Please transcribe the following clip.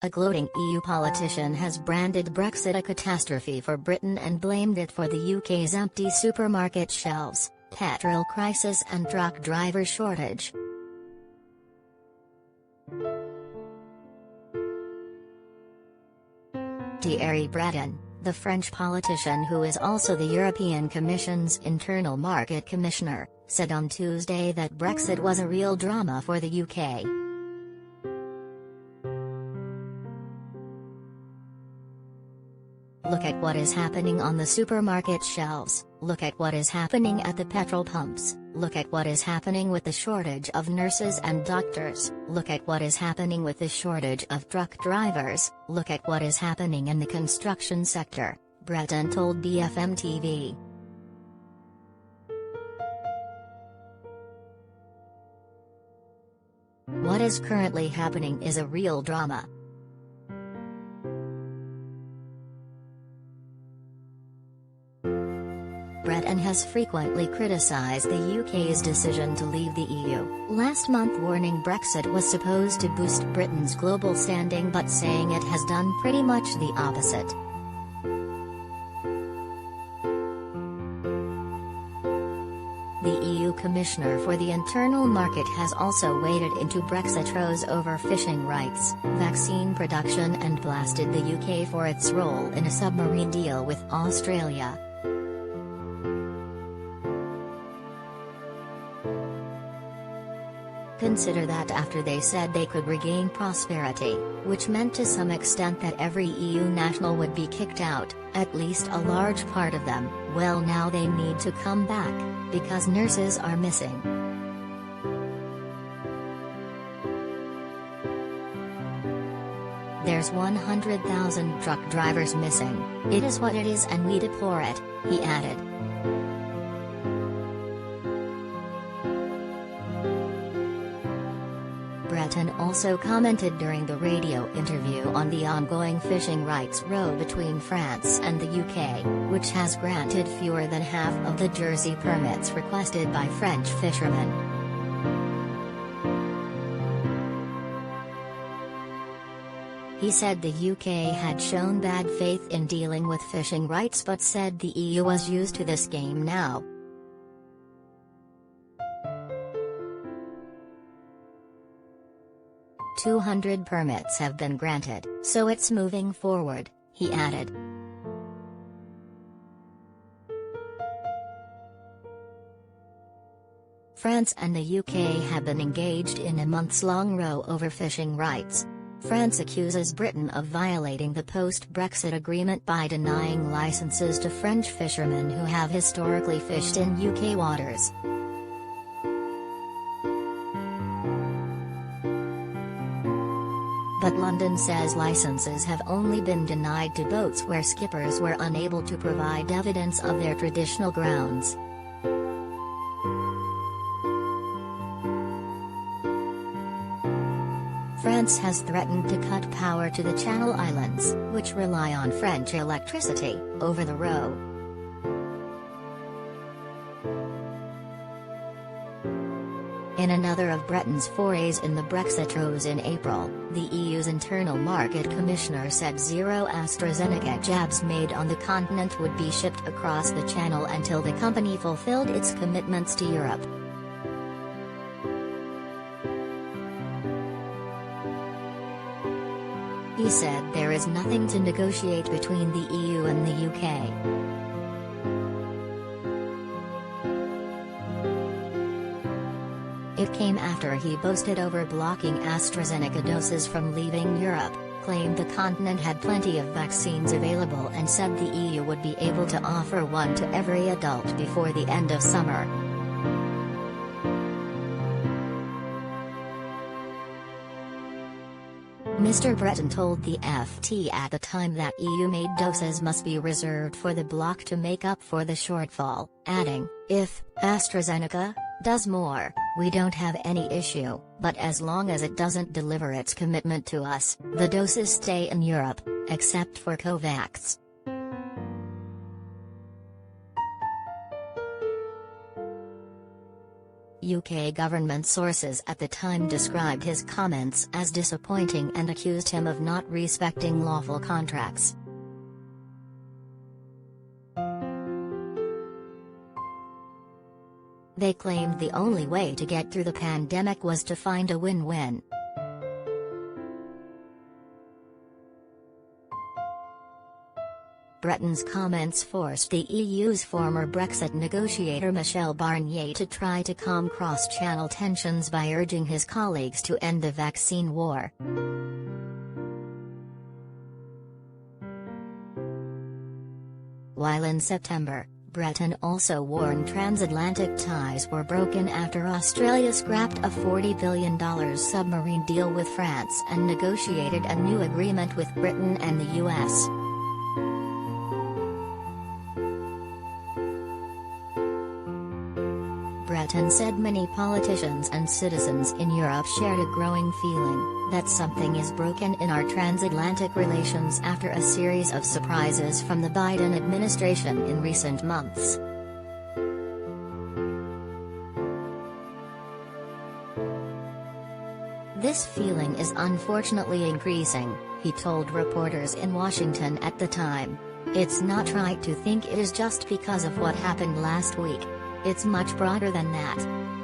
A gloating EU politician has branded Brexit a catastrophe for Britain and blamed it for the UK's empty supermarket shelves, petrol crisis and truck driver shortage. Thierry Breton, the French politician who is also the European Commission's Internal Market Commissioner, said on Tuesday that Brexit was a real drama for the UK. Look at what is happening on the supermarket shelves, look at what is happening at the petrol pumps, look at what is happening with the shortage of nurses and doctors, look at what is happening with the shortage of truck drivers, look at what is happening in the construction sector, Breton told BFM TV. What is currently happening is a real drama. Breton has frequently criticized the UK's decision to leave the EU, last month warning Brexit was supposed to boost Britain's global standing but saying it has done pretty much the opposite. The EU Commissioner for the Internal Market has also waded into Brexit rows over fishing rights, vaccine production and blasted the UK for its role in a submarine deal with Australia. Consider that after they said they could regain prosperity, which meant to some extent that every EU national would be kicked out, at least a large part of them, well now they need to come back, because nurses are missing. There's 100,000 truck drivers missing, it is what it is and we deplore it, he added. Breton also commented during the radio interview on the ongoing fishing rights row between France and the UK, which has granted fewer than half of the Jersey permits requested by French fishermen. He said the UK had shown bad faith in dealing with fishing rights but said the EU was used to this game now. "200 permits have been granted, so it's moving forward," he added. France and the UK have been engaged in a months-long row over fishing rights. France accuses Britain of violating the post-Brexit agreement by denying licenses to French fishermen who have historically fished in UK waters. But London says licenses have only been denied to boats where skippers were unable to provide evidence of their traditional grounds. France has threatened to cut power to the Channel Islands, which rely on French electricity, over the row. In another of Breton's forays in the Brexit rows in April, the EU's Internal Market Commissioner said 0 AstraZeneca jabs made on the continent would be shipped across the Channel until the company fulfilled its commitments to Europe. He said there is nothing to negotiate between the EU and the UK. It came after he boasted over blocking AstraZeneca doses from leaving Europe, claimed the continent had plenty of vaccines available and said the EU would be able to offer one to every adult before the end of summer. Mr. Breton told the FT at the time that EU-made doses must be reserved for the bloc to make up for the shortfall, adding, "If AstraZeneca does more, we don't have any issue, but as long as it doesn't deliver its commitment to us, the doses stay in Europe, except for COVAX." UK government sources at the time described his comments as disappointing and accused him of not respecting lawful contracts. They claimed the only way to get through the pandemic was to find a win-win. Breton's comments forced the EU's former Brexit negotiator Michel Barnier to try to calm cross-channel tensions by urging his colleagues to end the vaccine war. While in September, Breton also warned transatlantic ties were broken after Australia scrapped a $40 billion submarine deal with France and negotiated a new agreement with Britain and the US. Breton said many politicians and citizens in Europe shared a growing feeling that something is broken in our transatlantic relations after a series of surprises from the Biden administration in recent months. This feeling is unfortunately increasing, he told reporters in Washington at the time. It's not right to think it is just because of what happened last week. It's much broader than that.